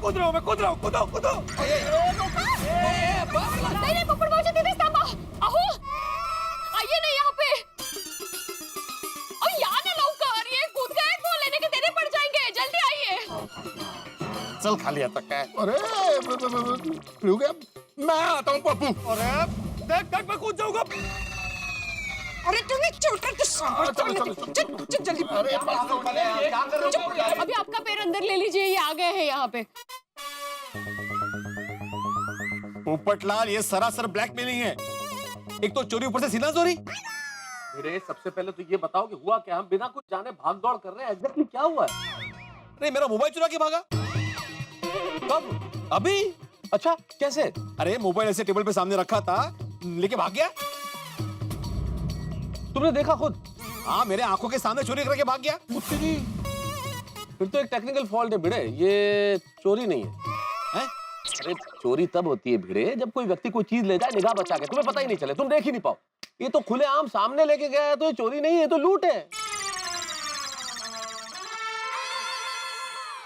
कूद रहा हूँ मैं, कूद रहा हूँ, कूदो कूदो। नहीं पोपट भाऊजी तिथेच थांबा. अहो आइए ना यहाँ पे. और या ना लवकर, ये कूद गए तो लेने के देने पड़ जाएंगे. जल्दी आइए. चल खाली आता क्या? अरे रुक गया, मैं आता हूँ पप्पू. अरे देख देख मैं कूद जाऊंगा. अरे तुम्हें छोटा तो सांभर चल जल्दी. अरे अभी आपका पैर अंदर ले लीजिए, ये आ गए हैं यहाँ पे. पोपटलाल ये सरासर ब्लैकमेलिंग है. एक तो चोरी, ऊपर से सीना चोरी. मेरे सबसे पहले तो ये बताओ कि हुआ क्या? हम बिना कुछ जाने भाग दौड़ कर रहे हैं, एग्जैक्टली क्या हुआ है? अरे मेरा मोबाइल चुरा के भागा. कब? अभी. अच्छा कैसे? अरे मोबाइल ऐसे टेबल पे सामने रखा था, लेके भाग गया. तुमने देखा खुद? हाँ मेरे आंखों के सामने चोरी करके भाग गया. फिर तो एक टेक्निकल फॉल्ट है भिड़े, ये चोरी नहीं है. हैं? अरे चोरी तब होती है भिड़े जब कोई व्यक्ति कोई चीज ले जाए निगाह बचा के, तुम्हें पता ही नहीं चले, तुम देख ही नहीं पाओ. ये तो खुलेआम सामने लेके गया है, तो ये चोरी नहीं है, तो लूट है.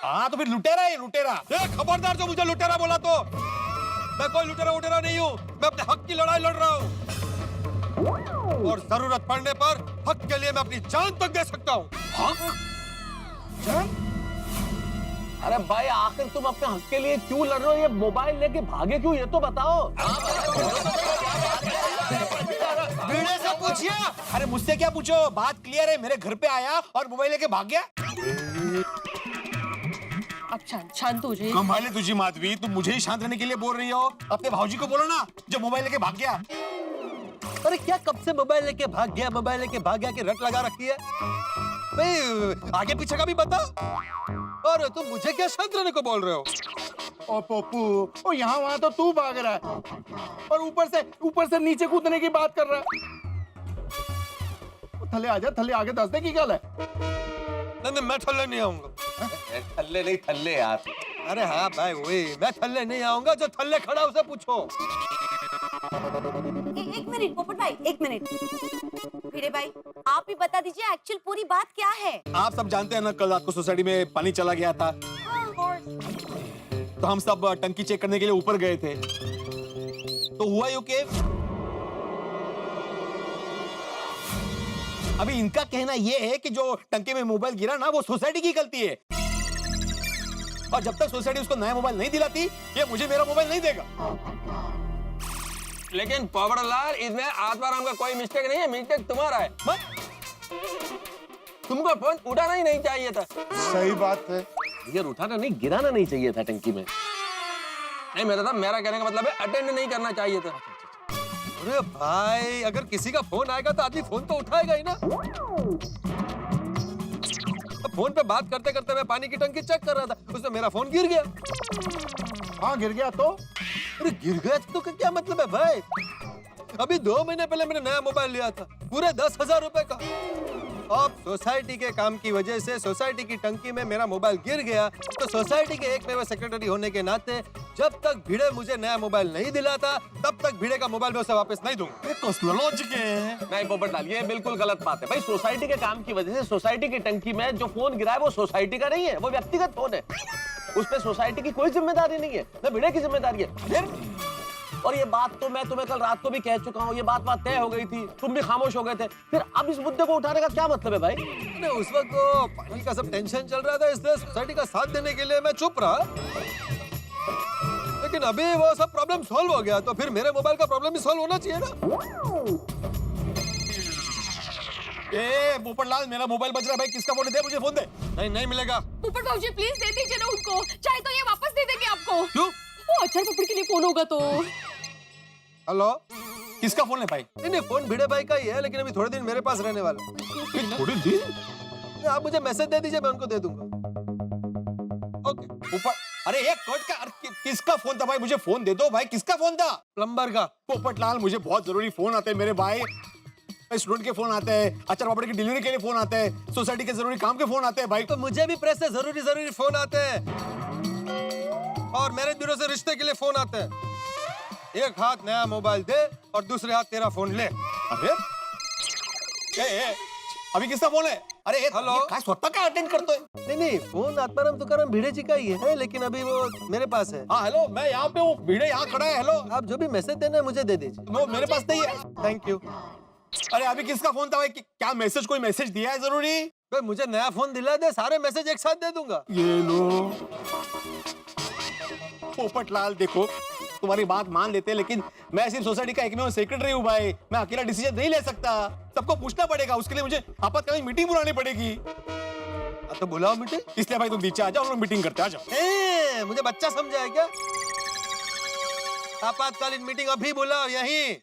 हाँ तो फिर लुटेरा है, लुटेरा. खबरदार जो मुझे लुटेरा बोला तो. मैं कोई लुटेरा उटेरा नहीं हूँ. मैं अपने हक की लड़ाई लड़ रहा हूँ, और जरूरत पड़ने पर हक के लिए मैं अपनी जान तक दे सकता हूँ. अरे भाई आखिर तुम अपने हक के लिए क्यों लड़ रहे हो? ये मोबाइल लेके भागे क्यों, ये तो बताओ. भिड़े से पूछिए. अरे मुझसे क्या पूछो, बात क्लियर है. मेरे घर पे आया और मोबाइल लेके भाग गया. अब शांत हो जाइए. कमाल है तुझी माधवी, तुम मुझे ही शांत रहने के लिए बोल रही हो. अपने भाऊजी को बोलो ना जो मोबाइल लेके भाग गया. अरे क्या कब से मोबाइल लेके भाग गया की रट लगा रखी है? भाई आगे पीछे का भी बता. और तुम मुझे क्या शांत रहने को बोल रहे हो? ओ पप्पू, ओ यहाँ वहाँ तो तू भाग रहा है, और ऊपर से नीचे कूदने की बात कर रहा है. थल्ले आजा, थल्ले आगे दस दे की गल है. नहीं मैं थल्ले नहीं आऊंगा. थल्ले नहीं थल्ले यार. अरे हाँ भाई वही, मैं थल्ले नहीं आऊंगा. जो थल्ले खड़ा उसे पूछो. एक मिनट पोपट भाई, एक मिनट. भिड़े भाई आप ही बता दीजिए एक्चुअल पूरी बात क्या है. आप सब जानते हैं ना, कल रात को सोसाइटी में पानी चला गया था. तो हम सब टंकी चेक करने के लिए ऊपर गए थे. तो हुआ यूं कि अभी इनका कहना यह है कि जो टंकी में मोबाइल गिरा ना, वो सोसाइटी की गलती है. और जब तक सोसाइटी उसको नया मोबाइल नहीं दिलाती, ये मुझे मेरा मोबाइल नहीं देगा. लेकिन पोपटलाल, इसमें आत्माराम का कोई मिस्टेक नहीं है, मिस्टेक तुम्हारा है. तुमको फोन उठाना ही नहीं चाहिए था. सही बात है. ये उठाना नहीं, गिराना नहीं चाहिए था टंकी में. नहीं मेरा कहने का मतलब है अटेंड नहीं करना चाहिए था. अरे भाई अगर किसी का फोन आएगा तो आदमी फोन तो उठाएगा ही ना. फोन पे बात करते करते मैं पानी की टंकी चेक कर रहा था, उसमें मेरा फोन गिर गया. हाँ गिर गया तो. अरे गिर गया तो क्या मतलब है भाई? अभी 2 महीने पहले मैंने नया मोबाइल लिया था, पूरे 10,000 रुपए का. अब सोसाइटी के काम की वजह से सोसाइटी की टंकी में मेरा मोबाइल गिर गया. तो सोसाइटी के एक मेरे सेक्रेटरी होने के नाते जब तक भिड़े मुझे नया मोबाइल नहीं दिलाता, तब तक भिड़े का मोबाइल मैं उसे वापस नहीं दूंगा. ये कौन लॉजिक है? नहीं पोपटलाल, ये बिल्कुल गलत बात है भाई. सोसाइटी के काम की वजह से सोसाइटी की टंकी में जो फोन गिरा है वो सोसाइटी का नहीं है, वो व्यक्तिगत फोन है. उस पे सोसाइटी की कोई जिम्मेदारी नहीं है, ना भिड़े की जिम्मेदारी है. फिर और ये बात तो मैं तुम्हें कल रात को भी कह चुका हूँ, ये बात तय हो गई थी, तुम भी खामोश हो गए थे. फिर अब इस मुद्दे को उठाने का क्या मतलब है भाई? नहीं, उस वक्त तो पानी का सब टेंशन चल रहा था, इसलिए सोसाइटी का साथ देने के लिए मैं चुप रहा. लेकिन अभी वो सब प्रॉब्लम सॉल्व हो गया, तो फिर मेरे मोबाइल का प्रॉब्लम भी सॉल्व होना चाहिए ना. ए पोपटलाल, मेरा मोबाइल बज रहा है भाई. किसका फोन है? दे मुझे फोन दे. नहीं मिलेगा. पोपट भाऊजी प्लीज दे दीजिए ना उनको, चाहे तो ये वापस दे देंगे आपको. क्यों? वो अचार पोपट के लिए फोन होगा तो. हेलो, किसका फोन है भाई? नहीं फोन भिड़े भाई का ही है, लेकिन अभी थोड़े दिन मेरे पास रहने वाला. थोड़े दिन? आप मुझे मैसेज दे दीजिए, मैं उनको दे दूंगा. ओके. ऊपर अरे एक कोट का किसका फोन था भाई? मुझे फोन दे दो भाई. किसका फोन था? प्लम्बर का. पोपटलाल, मुझे बहुत जरूरी फोन आते हैं मेरे भाई. स्टूडेंट के फोन आते हैं, अचार पापड़ की डिलीवरी के लिए फोन आते हैं, सोसाइटी के जरूरी काम के फोन आते हैं भाई. तो मुझे भी प्रेस से जरूरी फोन आते हैं, और मैरिज ब्यूरो से रिश्ते के लिए फोन आते हैं. एक हाथ नया मोबाइल दे और दूसरे हाथ तेरा फोन ले. अरे ए, अभी किसका फोन है? अरे हेलो? ये काय स्वतः काय अटेंड करतोय? नहीं फोन आत्माराम तुकाराम भिड़े जी का ही है लेकिन अभी वो मेरे पास है। हाँ हेलो, मैं यहाँ पे हूँ, भिड़े यहाँ खड़ा है। हेलो, आप जो भी मैसेज देना है मुझे दे दीजिए। नो मेरे पास नहीं है। Thank you. अरे अभी किसका फोन था भाई? क्या मैसेज, कोई मैसेज दिया है जरूरी? भाई मुझे नया फोन दिला दे, सारे मैसेज एक साथ दे दूंगा। ये लो पोपटलाल, देखो तुम्हारी बात मान लेते हैं, लेकिन मैं सिर्फ सोसाइटी का एकमेव सेक्रेटरी हूँ भाई। मैं अकेला डिसीजन नहीं ले सकता, सबको पूछना पड़ेगा। उसके लिए मुझे आपातकालीन मीटिंग बुलानी पड़ेगी। तो बुलाओ मीटिंग। इसलिए भाई तुम नीचे आ जाओ, हम लोग मीटिंग करते हैं। आ जाओ। मुझे बच्चा समझा है क्या? आपातकालीन मीटिंग अभी बुलाओ यहीं।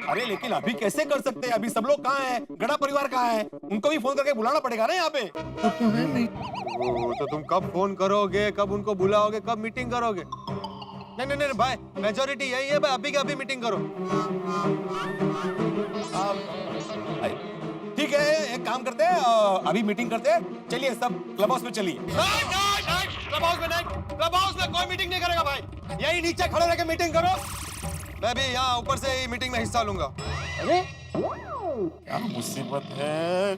अरे लेकिन अभी कैसे कर सकते हैं? अभी सब लोग कहाँ हैं? गड़ा परिवार कहाँ है? उनको भी फोन करके बुलाना पड़ेगा ना यहाँ पे। तो तुम कब फोन करोगे, कब उनको बुलाओगे, कब मीटिंग करोगे? नहीं भाई, मेजोरिटी यही है भाई, अभी के अभी मीटिंग करो। ठीक है, एक काम करते हैं, अभी मीटिंग करते हैं। चलिए सब क्लब हाउस में चलिए। क्लब हाउस में नहीं, क्लब हाउस में कोई मीटिंग नहीं करेगा भाई। यही नीचे खड़े रह के मीटिंग करो। मैं भी यहाँ ऊपर से ही मीटिंग में हिस्सा लूंगा। अरे क्या मुसीबत है।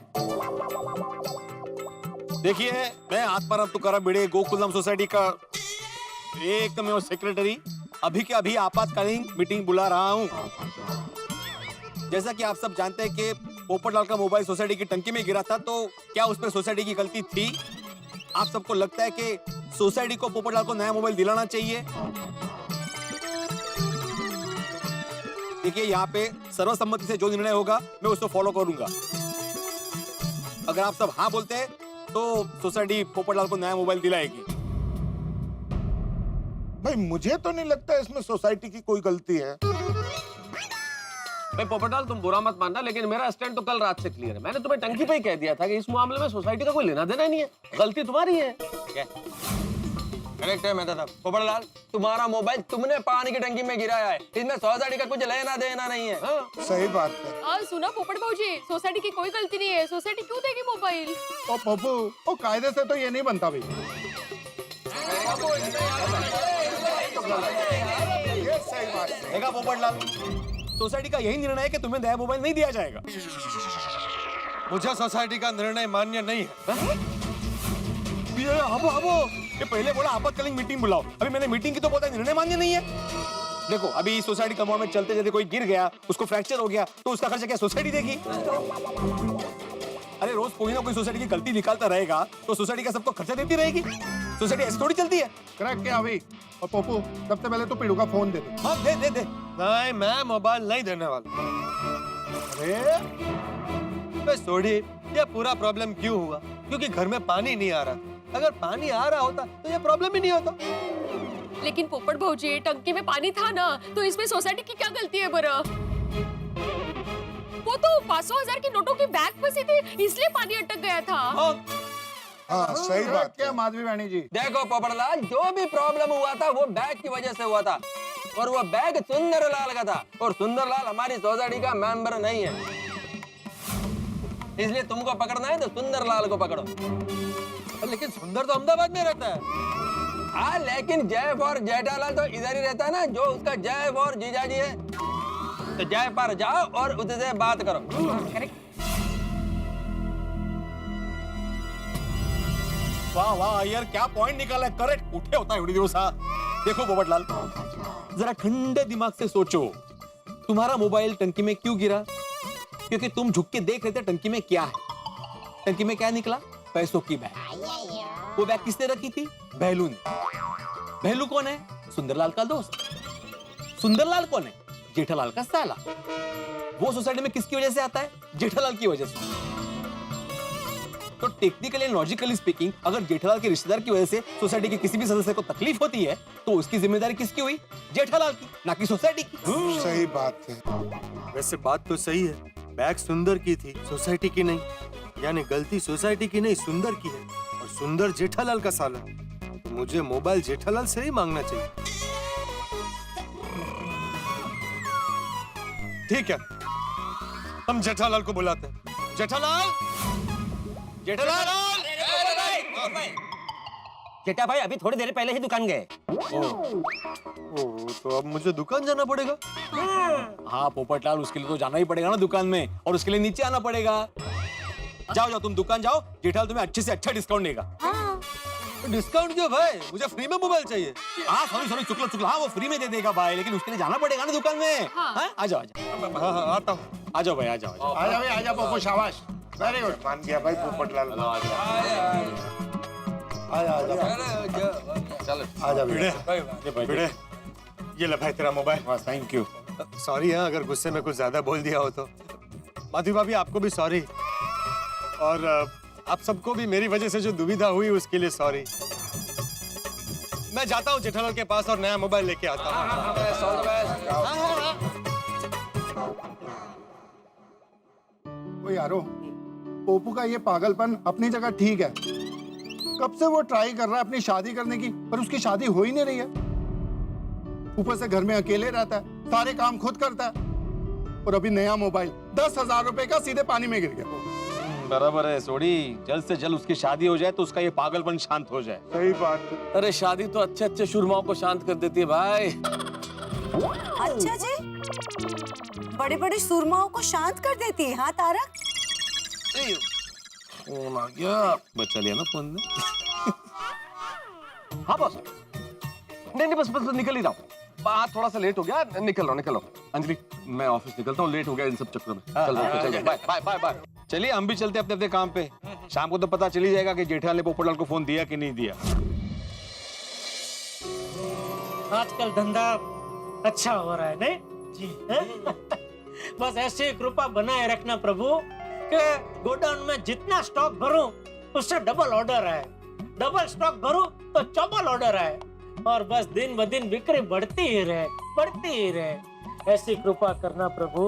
देखिए, मैं आत्माराम तुकाराम भिड़े गोकुलधाम सोसाइटी का एकमेव सेक्रेटरी अभी के अभी आपातकालीन मीटिंग बुला रहा हूँ। जैसा कि आप सब जानते हैं कि पोपटलाल का मोबाइल सोसाइटी की टंकी में गिरा था, तो क्या उस पर सोसाइटी की गलती थी? आप सबको लगता है कि सोसाइटी को पोपटलाल को नया मोबाइल दिलाना चाहिए? देखिए, यहाँ पे सर्वसम्मति से जो निर्णय होगा मैं उसको फॉलो करूंगा। अगर आप सब हाँ बोलते हैं तो सोसाइटी पोपटलाल को नया मोबाइल दिलाएगी। भाई मुझे तो नहीं लगता इसमें सोसाइटी की कोई गलती है। भाई पोपटलाल, तुम बुरा मत मानना, लेकिन मेरा स्टैंड तो कल रात से क्लियर है। मैंने तुम्हें टंकी पे ही कह दिया था कि इस मामले में सोसाइटी का कोई लेना देना नहीं है, गलती तुम्हारी है। करेक्ट है मेहता साहब। पोपटलाल, तुम्हारा मोबाइल तुमने पानी की टंकी में गिराया है, इसमें सोसाइटी का कुछ लेना देना नहीं है। हाँ? सही बात है। सुना पोपट भाऊजी, सोसाइटी की कोई गलती नहीं है, सोसाइटी क्यों देगी मोबाइल? ओ पप्पू, ओ कायदे से तो ये नहीं बनता भाई। ये सही बात है। देखा पोपटलाल, सोसाइटी का यही निर्णय है कि तुम्हें नया मोबाइल नहीं दिया जाएगा। मुझे सोसाइटी का निर्णय मान्य नहीं है। ये पहले बोला आपातकालीन मीटिंग बुलाओ, अभी मैंने मीटिंग की तो बोलता निर्णय मान्य नहीं है। देखो, अभी इस सोसाइटी कंपाउंड में चलते चलते कोई गिर गया, उसको फ्रैक्चर हो गया, तो उसका खर्चा क्या सोसाइटी देगी? अरे रोज कोई ना कोई सोसाइटी की गलती निकालता रहेगा तो सोसाइटी का सबको खर्चा देती रहेगी। सोसाइटी ऐसी थोड़ी चलती है। करेक्ट क्या अभी? और पप्पू, सबसे पहले तो पीड़ू का फोन दे दे। हाँ, दे। नहीं, मैं मोबाइल नहीं देने वाला। अरे सोडी, ये पूरा प्रॉब्लम क्यों हुआ? क्योंकि घर में पानी नहीं आ रहा। अगर पानी आ रहा होता तो ये प्रॉब्लम ही नहीं होता। लेकिन पोपट भाऊजी, टंकी में पानी था ना, तो इसमें सोसाइटी की क्या गलती है बरा? वो तो 500,000 की नोटों की बैग फंसी थी, इसलिए पानी अटक गया था। हाँ सही बात क्या है। माधवी वाणी जी? देखो पोपटलाल, जो भी प्रॉब्लम हुआ था वो बैग की वजह से हुआ था, और वो बैग सुंदरलाल का था, और सुंदरलाल हमारी सोसाइटी का मेंबर नहीं है। इसलिए तुमको पकड़ना है तो सुंदरलाल को पकड़ो। लेकिन सुंदर तो अहमदाबाद में रहता है। हाँ, लेकिन जय फॉर जेठालाल तो इधर ही रहता है ना, जो उसका जय फॉर जीजाजी है। तो जय पर जाओ और उससे बात करो। वाह वाह यार, क्या पॉइंट निकाला है। करेक्ट, उठे होता है एवढी दिवस। देखो पोपटलाल, जरा ठंडे दिमाग से सोचो, तुम्हारा मोबाइल टंकी में क्यों गिरा? क्योंकि तुम झुक के देख रहे थे टंकी में क्या है। टंकी में क्या निकला? पैसों की बैग। वो बैग किसने रखी थी? भैलू ने। भैलू कौन है? सुंदरलाल का दोस्त। सुंदरलाल कौन है? जेठालाल का साला। वो सोसाइटी में किसकी वजह से आता है? जेठालाल की वजह से। तो टेक्निकली एंड लॉजिकली स्पीकिंग, अगर जेठालाल के रिश्तेदार की वजह से सोसाइटी के किसी भी सदस्य को तकलीफ होती है तो उसकी जिम्मेदारी किसकी हुई? जेठालाल की, ना कि सोसाइटी की। सही बात है। वैसे बात तो सही है, बैग सुंदर की थी, सोसाइटी की नहीं। यानी गलती सोसाइटी की नहीं, सुंदर की है। और सुंदर जेठालाल का साला, तो मुझे मोबाइल जेठालाल से ही मांगना चाहिए। ठीक है, हम जेठालाल को बुलाते हैं। जेठालाल, जेठालाल। जेठा भाई अभी थोड़ी देर पहले ही दुकान गए। तो अब मुझे दुकान जाना पड़ेगा। हाँ पोपटलाल, उसके लिए तो जाना ही पड़ेगा ना दुकान में, और उसके लिए नीचे आना पड़ेगा। जाओ जाओ, तुम दुकान जाओ, जेठालाल तुम्हें अच्छे से अच्छा डिस्काउंट देगा। हाँ डिस्काउंट क्यों भाई? मुझे फ्री में मोबाइल चाहिए। हाँ सॉरी चुकला चुकला, हाँ वो फ्री में दे देगा भाई, लेकिन उसके लिए जाना पड़ेगा ना दुकान में। हाँ आ जाओ आ जाओ, हाँ हाँ आता हूँ। आ जाओ भाई आ जाओ। आजा भाई आजा पप्पू, शाबाश, वेरी गुड, मान गया भाई पोपटलाल। आजा आजा चलो आजा भिड़े, ये ले भाई तेरा मोबाइल। Thank you. सॉरी है अगर गुस्से में कुछ ज्यादा बोल दिया हो तो। माधवी भाभी आपको भी सॉरी, और आप सबको भी मेरी वजह से जो दुविधा हुई उसके लिए सॉरी। मैं जाता हूँ जेठालाल के पास और नया मोबाइल लेके आता हूँ। ओ यारो, पोपू का ये पागलपन अपनी जगह ठीक है। कब से वो ट्राई कर रहा है अपनी शादी करने की, पर उसकी शादी हो ही नहीं रही है। ऊपर से घर में अकेले रहता है, सारे काम खुद करता है, और अभी नया मोबाइल 10,000 रुपए का सीधे पानी में गिर गया। बराबर है सोडी, जल्द से जल्द उसकी शादी हो जाए तो उसका ये पागलपन शांत हो जाए। सही बात। अरे शादी तो अच्छे अच्छे शुरमाओं को शांत कर देती है भाई। अच्छा जी, बड़े बड़े सुरमाओं को शांत कर देती है। हाँ तारक, फोन आ गया। बचा लिया ना फोन ने। हाँ बस, नहीं बस निकल ही रहा हूँ। बात थोड़ा सा लेट हो गया, निकल रहा हूँ। अंजलि मैं ऑफिस निकलता हूँ, लेट हो गया इन सब चक्करों में। चल बाय बाय बाय बाय। चलिए हम भी चलते अपने अपने काम पे, शाम को तो पता चल ही जाएगा कि जेठालाल ने पोपटलाल को फोन दिया कि नहीं दिया। आजकल धंधा अच्छा हो रहा है नहीं जी? बस ऐसी कृपा बनाए रखना प्रभु कि गोडाउन में जितना स्टॉक भरूं उससे डबल ऑर्डर है, डबल स्टॉक भरूं तो चौबल ऑर्डर है, और बस दिन ब दिन बिक्री बढ़ती ही रहे। ऐसी कृपा करना प्रभु।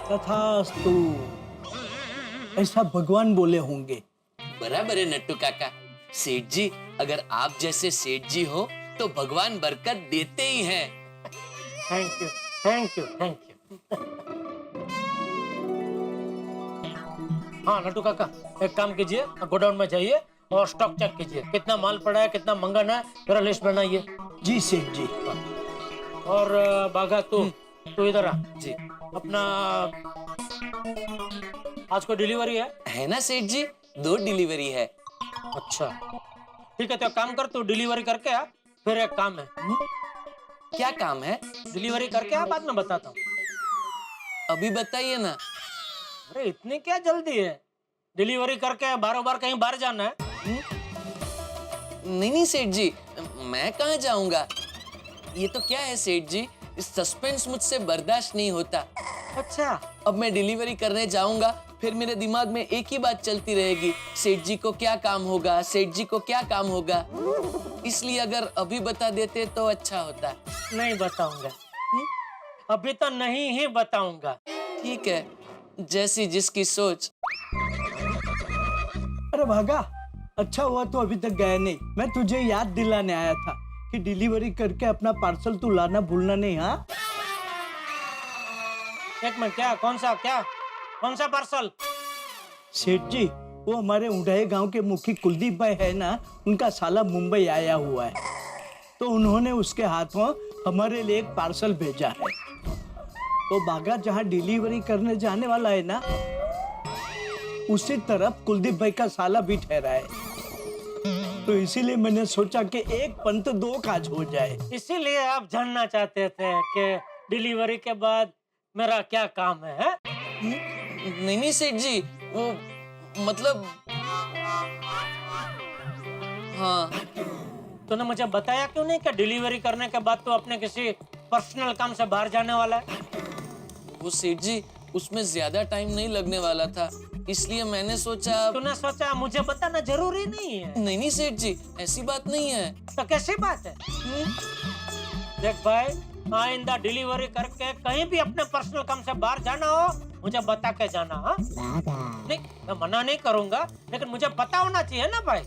तथास्तु, ऐसा भगवान बोले होंगे। बराबर है नट्टू काका। सेठ जी, अगर आप जैसे सेठ जी हो तो भगवान बरकत देते ही हैं। Thank you thank you thank you. हाँ नट्टू काका, एक काम कीजिए, गोडाउन में जाइए और स्टॉक चेक कीजिए, कितना माल पड़ा है, कितना मंगन है, मेरा लिस्ट बनाइए। जी सेठ जी। और बाघा तू इधर आ जी। अपना आज को डिलीवरी है ना सेठ जी? 2 डिलीवरी है। अच्छा ठीक है, तो काम कर, तू डिलीवरी करके आ। फिर एक काम है। क्या काम है? डिलीवरी करके आ, बाद में बताता हूँ। अभी बताइए ना। अरे इतनी क्या जल्दी है? डिलीवरी करके बार कहीं बाहर जाना है? नहीं सेठ जी, मैं कहाँ जाऊंगा? ये तो क्या है सेठ जी, इस सस्पेंस मुझसे बर्दाश्त नहीं होता। अच्छा, अब मैं डिलीवरी करने जाऊंगा, फिर मेरे दिमाग में एक ही बात चलती रहेगी, सेठ जी को क्या काम होगा, सेठ जी को क्या काम होगा। इसलिए अगर अभी बता देते तो अच्छा होता। नहीं बताऊंगा, अभी तो नहीं ही बताऊंगा। ठीक है, जैसी जिसकी सोच। अरे भागा, अच्छा हुआ तो अभी तक गया नहीं। मैं तुझे याद दिलाने आया था कि डिलीवरी करके अपना पार्सल तू लाना भूलना नहीं। हाँ एक मिनट, कौन सा पार्सल? सेठ जी, वो हमारे उड़ाए गांव के मुखी कुलदीप भाई है ना, उनका साला मुंबई आया हुआ है, तो उन्होंने उसके हाथों हमारे लिए एक पार्सल भेजा है। तो बागा जहाँ डिलीवरी करने जाने वाला है ना, उसी तरफ कुलदीप भाई का साला भी ठहरा है। तो इसीलिए मैंने सोचा कि एक पंथ 2 काज हो जाए। इसीलिए आप जानना चाहते थे कि डिलीवरी के बाद मेरा क्या काम है? नहीं सेठ जी, वो मतलब हाँ। तूने मुझे बताया क्यों नहीं कि डिलीवरी करने के बाद तो अपने किसी पर्सनल काम से बाहर जाने वाला है? वो सेठ जी, उसमें ज्यादा टाइम नहीं लगने वाला था, इसलिए मैंने सोचा। तूने सोचा मुझे बताना जरूरी नहीं है? नहीं सेठ जी, ऐसी बात नहीं है। तो कैसी बात है? देख भाई, आइंदा डिलीवरी करके कहीं भी अपने पर्सनल काम से बाहर जाना हो, मुझे बता के जाना। हाँ नहीं, मैं मना नहीं करूंगा, लेकिन मुझे पता होना चाहिए ना भाई।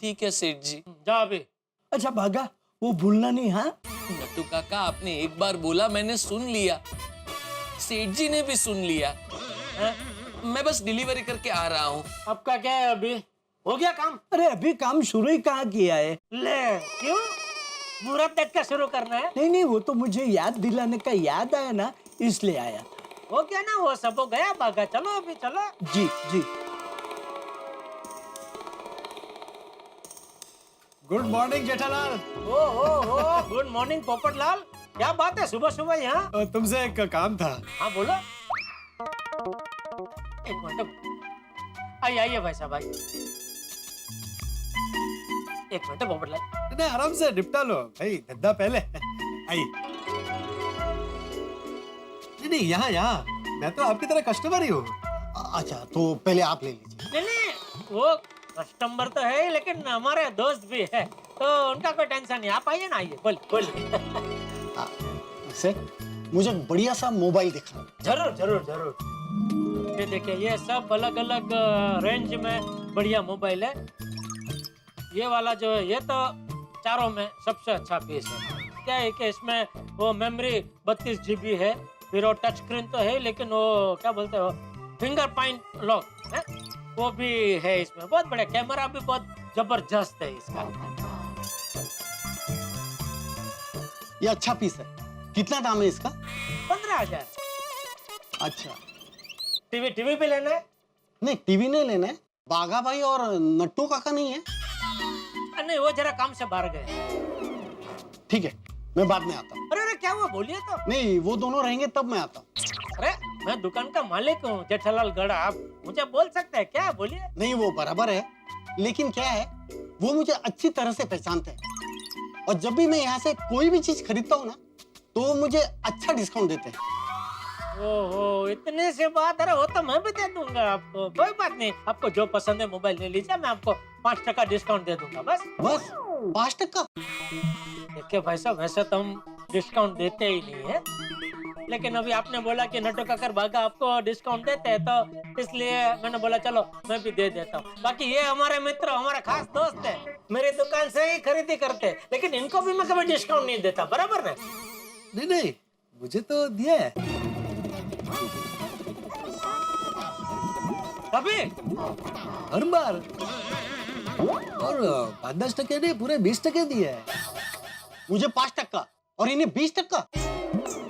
ठीक है सेठ जी। जा अभी। अच्छा भागा, वो भूलना नहीं। हाँ नट्टू काका, आपने एक बार बोला, मैंने सुन लिया, सेठ जी ने भी सुन लिया। मैं बस डिलीवरी करके आ रहा हूँ। आपका क्या है, अभी हो गया काम? अरे अभी काम शुरू ही कहाँ किया है? ले क्यों, मुहूर्त देख के शुरू करना है? नहीं, वो तो मुझे याद दिलाने का याद आया ना, इसलिए आया। हो गया ना, वो सब हो गया भागा, चलो अभी चलो। जी जी। Good morning Jethalal. ओ गुड मॉर्निंग पोपटलाल, क्या बात है सुबह सुबह यहाँ? तुमसे एक काम था। हाँ बोलो। एक मिनट, आइए भाई साहब आइए। एक मिनट पोपटलाल। नहीं, आराम से निपटा लो भाई, धंधा पहले। आइए। नहीं, यहाँ मैं तो आपकी तरह कस्टमर ही हूँ। अच्छा, तो पहले आप ले लीजिए। नहीं, वो कस्टमर तो है ही, लेकिन हमारे दोस्त भी है, तो उनका कोई टेंशन नहीं। आप आइए ना, आइए बोलिए। सर, मुझे बढ़िया सा मोबाइल दिखा। जरूर जरूर जरूर। ये देखिए, ये सब अलग अलग रेंज में बढ़िया मोबाइल है। ये वाला जो है, ये तो चारों में सबसे अच्छा पीस है। क्या है कि इसमें वो मेमोरी 32 GB है, फिर वो टच स्क्रीन तो है, लेकिन वो क्या बोलते हो, फिंगर प्रिंट लॉक है, वो भी है इसमें। बहुत बढ़िया, कैमरा भी बहुत जबरदस्त है इसका। ये अच्छा पीस है। कितना दाम है इसका? 15,000। अच्छा। टीवी भी लेना है? नहीं, टीवी नहीं लेना है। बाघा भाई और नट्टू काका नहीं है? नहीं, वो जरा काम से बाहर गए। ठीक है, मैं बाद में आता हूँ। अरे क्या हुआ, बोलिए तो। नहीं, वो दोनों रहेंगे तब मैं आता हूँ। अरे मैं दुकान का मालिक हूँ जेठालाल गड़ा, आप मुझे बोल सकते हैं क्या? बोलिए। नहीं, वो बराबर है, लेकिन क्या है, वो मुझे अच्छी तरह से पहचानते हैं, और जब भी मैं यहाँ से कोई भी चीज खरीदता हूँ ना, तो वो मुझे अच्छा डिस्काउंट देते हैं। ओहो, इतने से बात। अरे वो तो मैं भी दे दूंगा आपको, कोई बात नहीं। आपको जो पसंद है मोबाइल ले लीजिए, मैं आपको 5% डिस्काउंट दे दूंगा। बस 5%? देखिए भाई साहब, वैसे तो हम डिस्काउंट देते ही नहीं है, लेकिन अभी आपने बोला कि नट्टू काकर बाघा आपको डिस्काउंट देते हैं, तो इसलिए मैंने बोला चलो मैं भी दे देता हूँ। बाकी ये हमारे मित्र, हमारे खास दोस्त है, मेरी दुकान से ही खरीदी करते हैं, लेकिन इनको भी मैं कभी डिस्काउंट नहीं देता, बराबर है? नहीं, मुझे तो दिया है। अभी हर बार, और 5-10% नहीं, पूरे 20% दिया है। मुझे 5% और इन्हें 20%।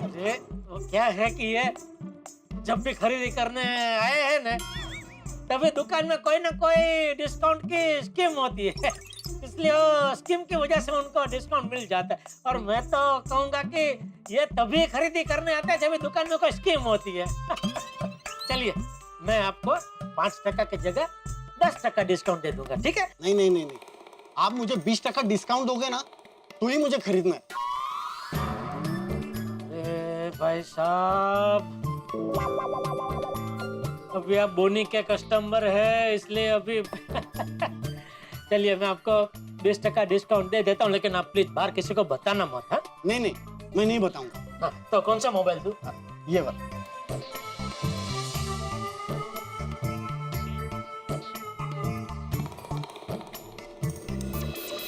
अरे वो क्या है कि ये जब भी खरीदी करने आए हैं ना, तभी दुकान में कोई ना कोई डिस्काउंट की स्कीम होती है, इसलिए वो स्कीम की वजह से उनको डिस्काउंट मिल जाता है। और मैं तो कहूँगा कि ये तभी खरीदी करने आते हैं जब भी दुकान में कोई स्कीम होती है। चलिए, मैं आपको 5% की जगह 10% डिस्काउंट दे दूंगा, ठीक है? नहीं, आप मुझे 20% डिस्काउंट दोगे ना, तो ही मुझे खरीदना है। भाई साहब, अभी आप बोनी के कस्टमर है, इसलिए अभी चलिए मैं आपको 20% डिस्काउंट दे देता हूँ, लेकिन आप प्लीज बाहर किसी को बताना मत। हाँ? नहीं, मैं नहीं बताऊंगा। हाँ, तो कौन सा मोबाइल दूं? ये वाला।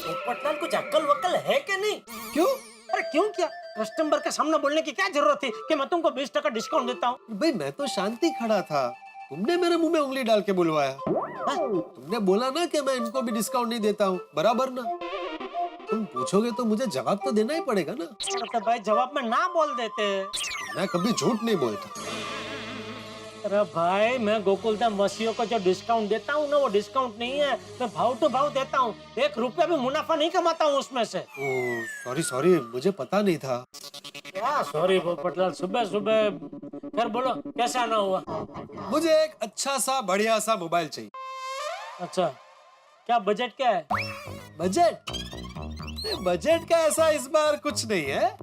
पोपटलाल, कुछ अक्ल वक्ल है कि नहीं? क्यों? अरे क्यों क्या? कस्टमर के सामने बोलने की क्या जरूरत थी कि मैं तुमको 20% डिस्काउंट देता हूँ? भाई मैं तो शांति खड़ा था, तुमने मेरे मुंह में उंगली डाल के बुलवाया। तुमने बोला ना कि मैं इनको भी डिस्काउंट नहीं देता हूँ, बराबर ना? तुम पूछोगे तो मुझे जवाब तो देना ही पड़ेगा ना। तो भाई जवाब में ना बोल देते। मैं कभी झूठ नहीं बोलता। अरे भाई, मैं गोकुलधाम वासियों को जो डिस्काउंट देता हूँ ना, वो डिस्काउंट नहीं है, मैं भाव टू भाव देता हूँ। 1 रुपया भी मुनाफा नहीं कमाता हूँ उसमें से। ओह सॉरी, मुझे पता नहीं था। क्या सॉरी पोपटलाल, सुबह सुबह। फिर बोलो कैसा आना हुआ? मुझे एक अच्छा सा बढ़िया सा मोबाइल चाहिए। अच्छा, क्या बजट क्या है? बजट का ऐसा इस बार कुछ नहीं है।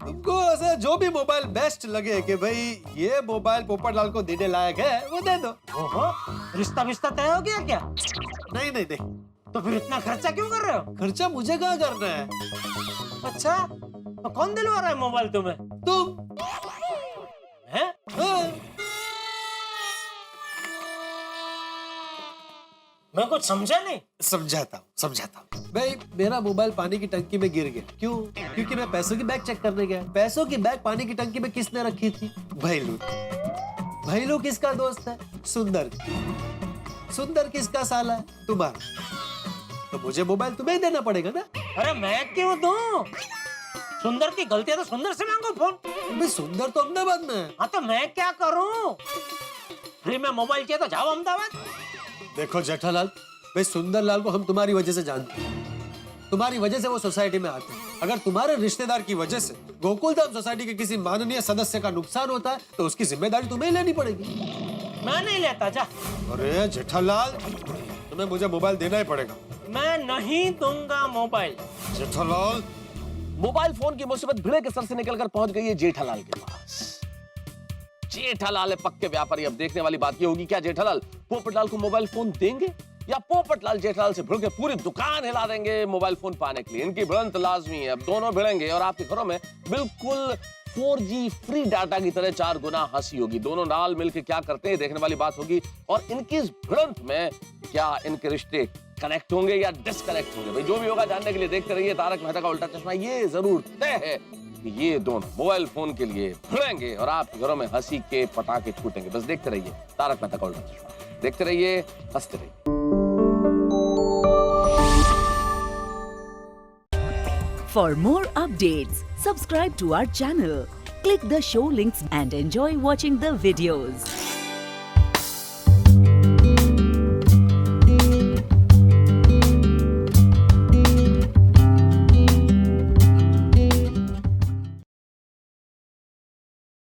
तुमको ऐसा जो भी मोबाइल बेस्ट लगे कि भाई ये मोबाइल पोपटलाल को देने लायक है, वो दे दो। ओहो, रिश्ता विश्ता तय हो गया क्या? नहीं। तो फिर इतना खर्चा क्यों कर रहे हो? खर्चा मुझे कहाँ करना है? अच्छा, तो कौन दिलवा रहा है मोबाइल तुम्हें? तुम। हैं? हाँ। मैं कुछ समझा नहीं। समझाता हूँ। भाई मेरा मोबाइल पानी की टंकी में गिर गया। क्यों? क्योंकि मैं पैसों की बैग चेक करने गया। पैसों की बैग पानी की टंकी में किसने रखी थी? भैलू किसका दोस्त है? सुंदर किसका साला है? तुम्हारा। तो मुझे मोबाइल तुम्हें ही देना पड़ेगा ना। अरे मैं क्यों दूं? सुंदर की गलती है तो सुंदर से मांगो फोन। अबे सुंदर तो अहमदाबाद में है। हाँ तो मैं क्या करूं? फ्री में मोबाइल चाहिए तो जाओ अहमदाबाद। देखो जेठालाल, भाई सुंदरलाल को हम तुम्हारी वजह से जानते हैं, तुम्हारी वजह से वो सोसाइटी में आते हैं। अगर तुम्हारे रिश्तेदार की वजह से गोकुलधाम सोसाइटी के किसी माननीय सदस्य का नुकसान होता है तो उसकी जिम्मेदारी तुम्हें लेनी पड़ेगी। मैं नहीं लेता, जा। अरे जेठालाल, तुम्हें मुझे मोबाइल देना ही पड़ेगा। मैं नहीं दूंगा मोबाइल। जेठालाल, मोबाइल फोन की मुसीबत भिड़े के सर से निकलकर पहुंच गई है जेठालाल के पास। जेठालाल है पक्के व्यापारी। अब देखने वाली बात ये होगी, क्या जेठालाल पोपटलाल को मोबाइल फोन देंगे या पोपटलाल जेठालाल से भिड़ के पूरी दुकान हिला देंगे मोबाइल फोन पाने के लिए। इनकी भिड़ंत लाजमी है। अब दोनों भिड़ेंगे और आपके घरों में बिल्कुल 4G फ्री डाटा की तरह 4 गुना हंसी होगी। दोनों नाल मिलकर क्या करते हैं देखने वाली बात होगी। और इनकी इस भिड़ंत में क्या इनके रिश्ते कनेक्ट होंगे या डिसकनेक्ट होंगे, भाई जो भी होगा जानने के लिए देखते रहिए तारक मेहता का उल्टा चश्मा। ये जरूर तय है कि ये दोनों मोबाइल फोन के लिए भिड़ेंगे और आपके घरों में हंसी के पटाखे छूटेंगे। बस देखते रहिए तारक मेहता का उल्टा चश्मा। देखते रहिए, हंसते रहिए। For more updates, subscribe to our channel, click the show links and enjoy watching the videos.